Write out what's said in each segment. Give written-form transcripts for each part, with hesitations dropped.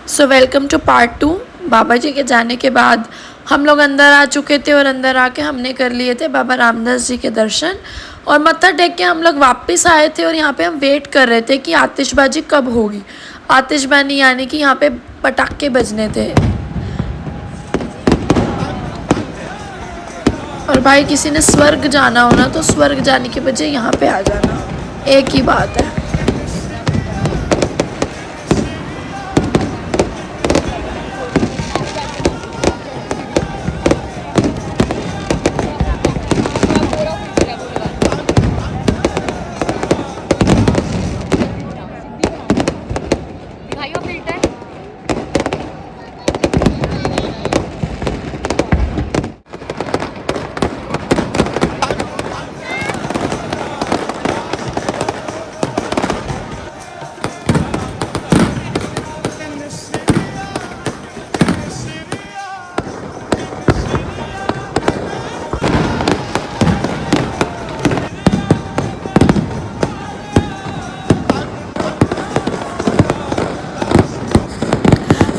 So welcome to part 2। बाबा जी के जाने के बाद हम लोग अंदर आ चुके थे और अंदर आके हमने कर लिए थे बाबा रामदास जी के दर्शन और मत्था टेक के हम लोग वापस आए थे। और यहाँ पे हम वेट कर रहे थे कि आतिशबाजी कब होगी। आतिशबाजी यानी कि यहाँ पे पटाखे बजने थे। और भाई किसी ने स्वर्ग जाना हो ना तो स्वर्ग जाने के बजाय यहाँ पे आ जाना, एक ही बात है।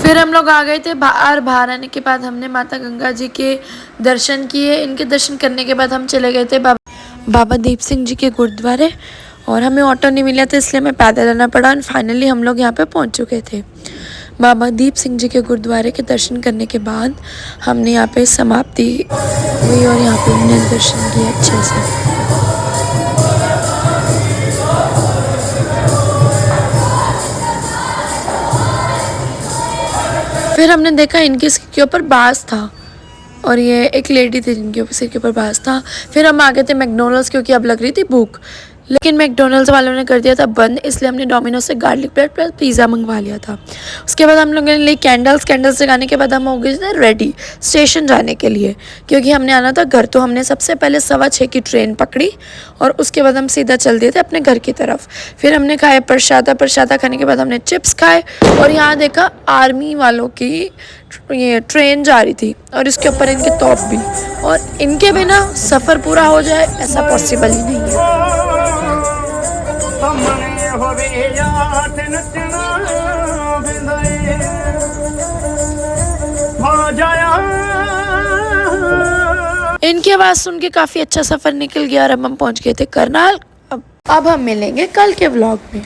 फिर हम लोग आ गए थे बाहर आने के बाद हमने माता गंगा जी के दर्शन किए। इनके दर्शन करने के बाद हम चले गए थे बाबा दीप सिंह जी के गुरुद्वारे। और हमें ऑटो नहीं मिला था इसलिए हमें पैदल आना पड़ा। और फाइनली हम लोग यहाँ पे पहुँच चुके थे। बाबा दीप सिंह जी के गुरुद्वारे के दर्शन करने के बाद हमने यहाँ पे समाप्ति हुई और यहाँ पे हमने दर्शन किए अच्छे से। फिर हमने देखा इनके सिर के ऊपर बाज था और ये एक लेडी थी जिनके ऊपर सिर के ऊपर बाज था। फिर हम आ गए थे मैकडोनल्ड्स क्योंकि अब लग रही थी भूख, लेकिन मैकडोनल्ड्स वालों ने कर दिया था बंद, इसलिए हमने डोमिनोज से गार्लिक ब्रेड प्लस पिज़्ज़ा मंगवा लिया था। उसके बाद हम लोगों ने ली कैंडल्स लगाने के बाद हम हो गए थे रेडी स्टेशन जाने के लिए, क्योंकि हमने आना था घर। तो हमने सबसे पहले 6:15 की ट्रेन पकड़ी और उसके बाद हम सीधा चल दिए थे अपने घर की तरफ। फिर हमने खाए प्रसादा खाने के बाद हमने चिप्स खाए और यहाँ देखा आर्मी वालों की ये ट्रेन जा रही थी और इसके ऊपर इनके तोप भी। और इनके बिना सफ़र पूरा हो जाए ऐसा पॉसिबल ही नहीं है। इनकी आवाज़ सुन के काफ़ी अच्छा सफ़र निकल गया और अब हम पहुंच गए थे करनाल। अब हम मिलेंगे कल के व्लॉग में।